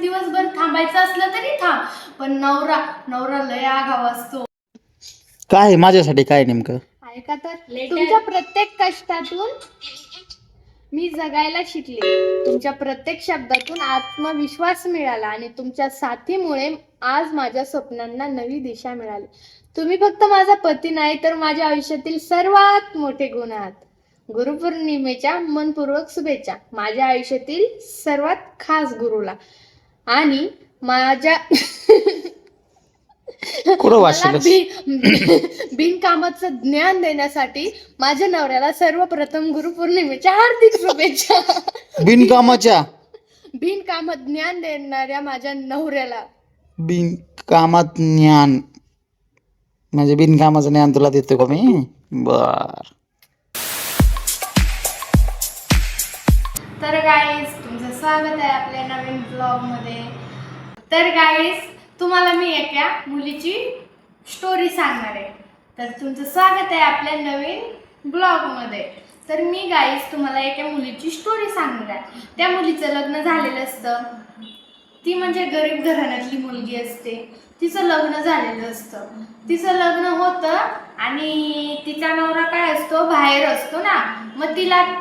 दिवसभर थांबायचं असलं तरी थांब, पण नवरा लय आगाव असतो. काय माझ्यासाठी काय नेमकं? ऐका तर, तुमच्या प्रत्येक कष्टातून मी जगायला शिकले, तुमच्या प्रत्येक शब्दातून आत्मविश्वास मिळाला आणि तुमच्या साथीमुळे आज माझ्या स्वप्नांना नवी दिशा मिळाली. तुम्ही फक्त माझा पती नाही तर माझ्या आयुष्यातील सर्वात मोठे गुण आहात. गुरुपौर्णिमेच्या मनपूर्वक शुभेच्छा माझ्या आयुष्यातील सर्वात खास गुरुला आणि माझ्या कुठं वाचलंस? बिनकामाचं ज्ञान देण्यासाठी माझ्या नवऱ्याला सर्वप्रथम गुरुपौर्णिमेच्या हार्दिक शुभेच्छा. बिनकामात ज्ञान देणाऱ्या माझ्या नवऱ्याला बिनकामात ज्ञान म्हणजे बिनकामाचं ज्ञान तुला देतो का मी? बर. तर गाईस, तुमचं स्वागत आहे आपल्या नवीन ब्लॉग मध्ये. तर गाईस, तुम्हाला मी एका मुलीची स्टोरी सांगणार आहे. तर तुमचं स्वागत आहे आपल्या नवीन ब्लॉग मध्ये. तर मी गाईस तुम्हाला एका मुलीची स्टोरी सांगणार आहे. त्या मुलीचं लग्न झालेलं असतं. ती म्हणजे गरीब घराण्यातली मुलगी असते. तिचं लग्न झालेलं असतं. तिचं लग्न होतं आणि तिचा नवरा काय असतो, बाहेर असतो ना. मग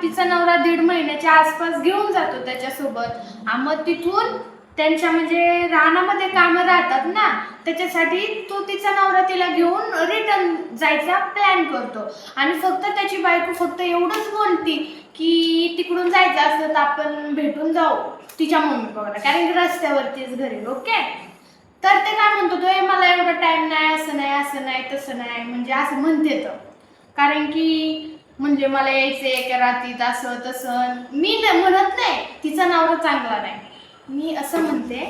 तिचा नवरा 1.5 महिन्याच्या आसपास घेऊन जातो त्याच्यासोबत. मग तिथून त्यांच्या म्हणजे रानामध्ये कामं राहतात ना, त्याच्यासाठी तिचा नवरा तिला घेऊन रिटर्न जायचा प्लॅन करतो. आणि फक्त त्याची बायको फक्त एवढंच बोलती की तिकडून जायचं असलं तर आपण भेटून जाऊ तिच्या मम्मी पप्पाला, कारण की रस्त्यावरतीच घरी. ओके. तर ते काय म्हणतो, तो मला एवढा टाइम नाही, असं नाही तसं नाही, म्हणजे असं म्हणते तर, कारण की म्हणजे मला यायचं एका रात्रीत असं तसं. मी म्हणत नाही तिचा नवरा चांगला नाही, मी असं म्हणते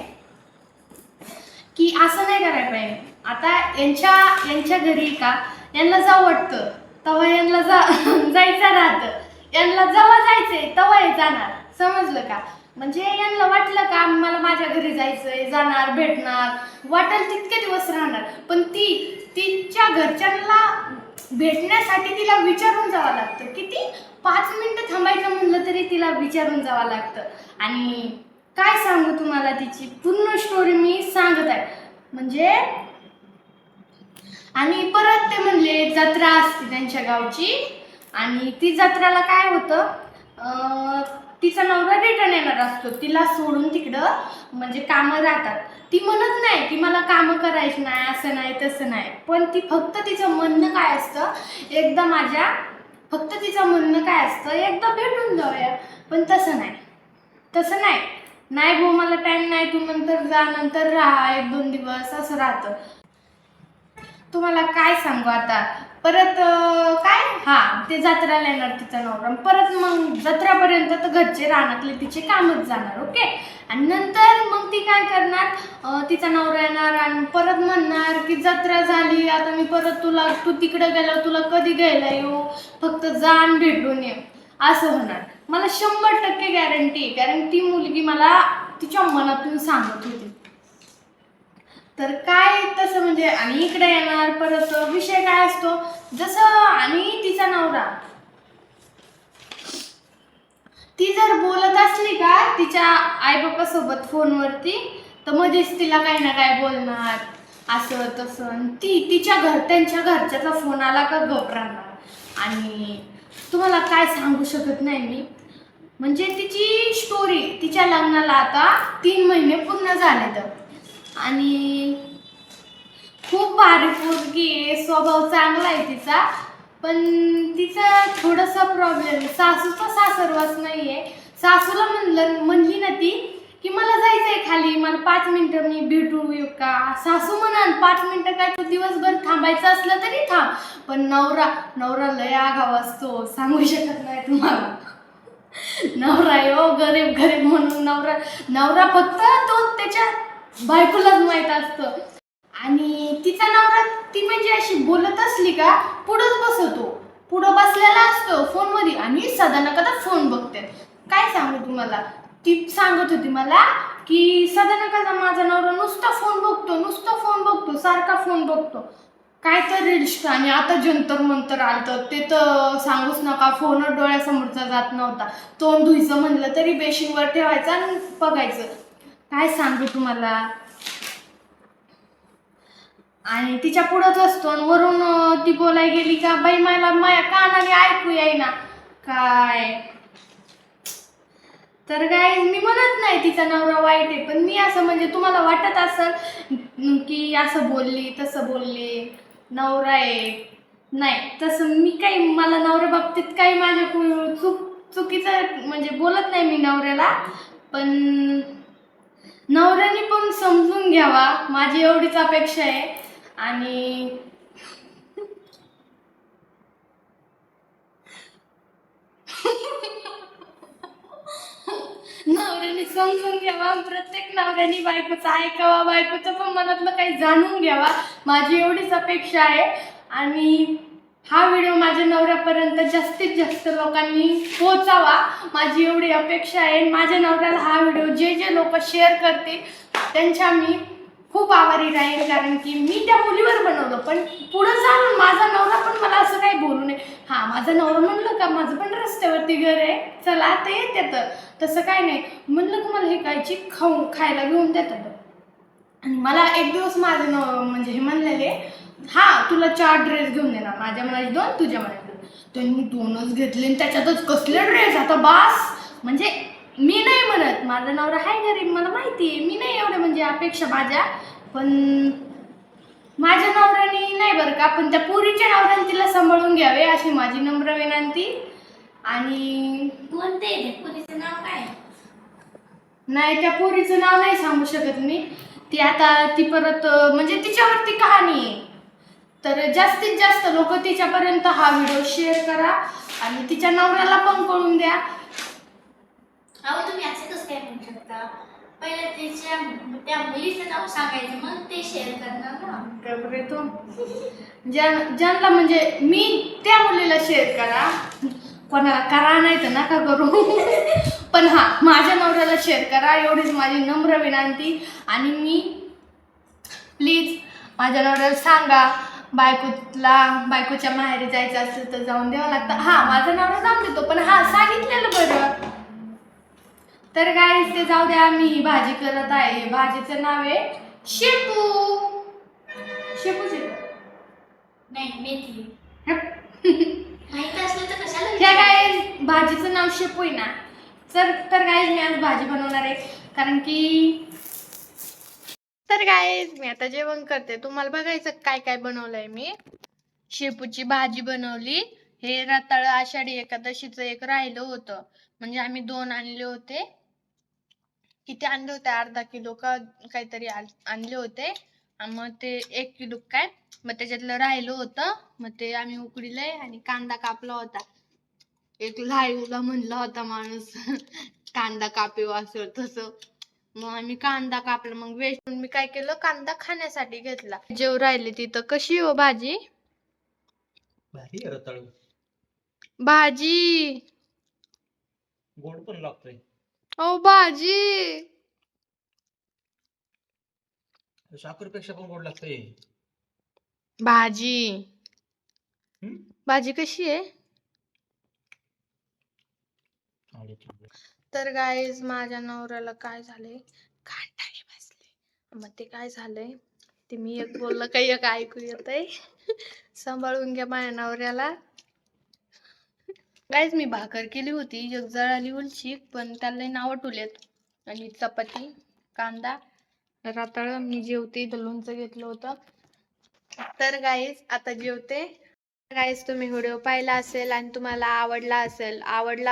की असं नाही करायला पाहिजे. आता यांच्या घरी का यांना जावं वाटतं तेव्हा यांना जायचं राहतं, यांना जेव्हा जायचंय तेव्हा हे जाणार. समजलं का? म्हणजे यांना वाटलं का मला माझ्या घरी जायचंय, जाणार, भेटणार, वाटेल तितके दिवस राहणार. पण तिच्या घरच्यांना भेटण्यासाठी तिला विचारून जावं लागतं. किती 5 मिनिटं थांबायचं म्हणलं तरी तिला विचारून जावं लागतं. आणि काय सांगू तुम्हाला, तिची पूर्ण स्टोरी मी सांगत आहे म्हणजे. आणि परत ते म्हणले जत्रा असते त्यांच्या गावची, आणि ती जत्रेला काय होतं, तिचा नवरा रिटर्न येणार असतो. तिला सोडून तिकडं म्हणजे कामं राहतात. ती म्हणत नाही की मला कामं करायची नाही, असं नाही तसं नाही. पण फक्त तिचं म्हणणं काय असतं, तिचं म्हणणं काय असतं, एकदा भेटून जाऊया. पण तसं नाही भाऊ, मला टाइम नाही, तू नंतर जा, नंतर राहा 1-2 दिवस, असं राहतं. तुम्हाला काय सांगू आता. परत ते जत्रेला येणार तिचा नवरा. परत मग जत्रापर्यंत तर घरचे रानातले तिचे कामच जाणार. ओके. आणि नंतर मग ती काय करणार, तिचा नवरा येणार आणि परत म्हणणार की जत्रा झाली, आता मी परत तू तिकडे गेल्यावर तुला कधी घ्यायला येऊ, फक्त जाण भेटून ये, असं होणार. मला 100% गॅरंटी आहे, कारण ती मुलगी मला तिच्या मनातून सांगत होती. तर काय तसं म्हणजे. आणि इकडे येणार. परत विषय काय असतो जसं, आणि तिचा नवरा, ती जर बोलत असली का तिच्या आईबापासोबत फोनवरती, तर मध्येच तिला काही ना काय बोलणार, असं तसं. त्यांच्या घरच्याचा फोन आला का गप राहणार. आणि तुम्हाला काय सांगू शकत नाही मी. म्हणजे तिची स्टोरी, तिच्या लग्नाला आता 3 महिने पूर्ण झाले तर, आणि खूप भारी पोरगी आहे, स्वभाव चांगला आहे तिचा. पण तिचा थोडासा प्रॉब्लेम, सासूचा सासरवास नाहीये. सासूला म्हणली ना ती की मला जायचंय खाली, मला 5 मिनिटं मी भेटू येऊ का. सासू म्हणाल 5 मिनिटं काय, तू दिवसभर थांबायचं असलं तरी थांब, पण नवरा लय आगाव असतो, सांगू शकत नाही तुम्हाला. नवरा गरीब म्हणून नवरा फक्त तो त्याच्या बायकोलाच माहित असतं. आणि तिचा नवरा, ती म्हणजे अशी बोलत असली का पुढं बसलेला असतो फोनमध्ये, आणि सदा न कदा फोन बघते. काय सांगू तुम्हाला, ती सांगत होती मला की सदा न कदा माझा नवरा नुसता फोन बघतो, सारखा फोन बघतो. काय तर रील्स. आणि आता जंतर मंतर आलतं, ते तर सांगूच नका, फोन डोळ्यासमोरचा जात नव्हता. तोंड धुयचं म्हणलं तरी बेशिंगवर ठेवायचं आणि बघायचं. काय सांगू तुम्हाला. आणि तिच्या पुढंच असतो आणि वरून ती बोलाय गेली का बाई मला माया कानाने ऐकू येईना काय. तर काय मी म्हणत नाही तिचा नवरा वाईट आहे, पण मी असं म्हणजे तुम्हाला वाटत असेल की असं बोलली तसं बोलली नवरा आहे. नाही तसं मी काही मला नवऱ्या बाबतीत काही माझ्या चुकीचं म्हणजे बोलत नाही मी नवऱ्याला. पण नवऱ्याने पण समजून घ्यावा माझी एवढीच अपेक्षा आहे. आणि नवऱ्याने समजून घ्यावा, प्रत्येक नवऱ्याने बायकोचं ऐकावा, बायकोचं पण मनातलं काही जाणून घ्यावा माझी एवढीच अपेक्षा आहे. आणि हा व्हिडिओ माझ्या नवऱ्यापर्यंत जास्तीत जास्त लोकांनी पोहोचावा माझी एवढी अपेक्षा आहे. माझ्या नवऱ्याला हा व्हिडिओ जे जे लोक शेअर करतील त्यांच्या मी खूप आभारी राहील, कारण की मी त्या मुलीवर बनवलं. पण पुढं चालून माझा नवरा पण मला असं काही बोलू नये. हा माझा नवरा म्हणलं का माझं पण रस्त्यावरती घर आहे चला ते येतं, तसं काय नाही. म्हणलं का मला हे कायची खायला घेऊन देतात. आणि मला एक दिवस माझं म्हणजे हे म्हणलेले हा तुला 4 ड्रेस घेऊन देणार, माझ्या मनाची 2 तुझ्या मनाची 2. त्यांनी 2च घेतले आणि त्याच्यातच कसले ड्रेस आता बास. म्हणजे मी नाही म्हणत माझा नवरा हाय गरीब मला माहिती आहे, मी नाही एवढं म्हणजे अपेक्षा माझ्या. पण माझ्या नवऱ्याने नाही बरं का, पण त्या पुरीच्या नवऱ्याने तिला सांभाळून घ्यावे अशी माझी नम्र विनंती. आणि कोणते पुरीचं नाव काय? नाही त्या पुरीचं नाव नाही सांगू शकत मी. ती आता ती परत म्हणजे तिच्यावरती कहाणी आहे. तर जास्तीत जास्त लोक तिच्यापर्यंत हा व्हिडिओ शेअर करा आणि तिच्या नवऱ्याला पण कळून द्या. अहो तुम्ही असं कसं काय म्हणू शकता? पहिलं त्या मुलीचं नाव सांगायचं मग ते शेअर करणार ना. बरोबर तो ज्यांना म्हणजे मी त्या मुलीला शेअर करा, कोणाला करा नाही तर नका करू. पण हा माझ्या नवऱ्याला शेअर करा एवढीच माझी नम्र विनंती. आणि मी प्लीज माझ्या नवऱ्याला सांगा बायकोच्या माहेरी जायचं असेल तर जाऊन द्यावं लागतं. हा माझा नवरा जाऊन देतो, पण हा सांगितलेलं बरं. तर काय ते जाऊ द्या, मी ही भाजी करत आहे. भाजीचं नाव आहे शेपू. शेपूचे नाही मेथी. माहित असलं तर कशाला ह्या विचारता? काय भाजीचं नाव शेपू आहे ना. तर काय मी आज भाजी बनवणार आहे, कारण की तर काय मी आता जेवण करते. तुम्हाला बघायचं काय काय बनवलंय मी. शेपूची भाजी बनवली. हे रताळ आषाढी एकादशीचं एक राहिलं होतं, म्हणजे आम्ही 2 आणले होते. किती आणले होते, अर्धा किलो का काहीतरी आणले होते. आणि मग ते 1 किलो काय मग त्याच्यातलं राहिलं होतं. मग ते आम्ही उकडीलंय आणि कांदा कापला होता. एक लाईव्हला म्हणला होता माणूस कांदा कापेव असं तसं. मग आम्ही कांदा कापला. मग वेस्ट मी काय केलं, कांदा खाण्यासाठी घेतला. जेव राहिले तिथं. कशी हो भाजी? भारी रताळू भाजी गोड पण लागतोय. ओ भाजी साखरपेक्षा पण गोड लागतंय. भाजी भाजी कशी आहे? तर गाईज माझ्या नवऱ्याला काय झालंय, कांटाळे बसले. मग ते काय झालंय ते मी एक बोललं काही एक ऐकू येतंय. सांभाळून घ्या माझ्या नवऱ्याला. गाईज मी भाकर केली होती, एक जळाली उलची, पण त्याला नाव ठेवलेत. आणि चपाती, कांदा, रताळ. मी जेवते, इथं लोणचं घेतलं होतं. तर गाईज आता जेवते. गाईज तुम्ही व्हिडिओ पाहिला असेल आणि तुम्हाला आवडला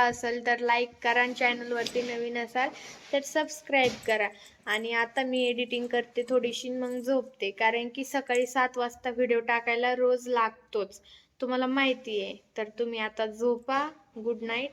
असेल तर लाईक करा. आणि चॅनलवरती नवीन असाल तर सबस्क्राईब करा. आणि आता मी एडिटिंग करते थोडीशी, मग झोपते, कारण की सकाळी 7 वाजता व्हिडिओ टाकायला रोज लागतोच, तुम्हाला माहिती आहे. तर तुम्ही आता झोपा. Good night.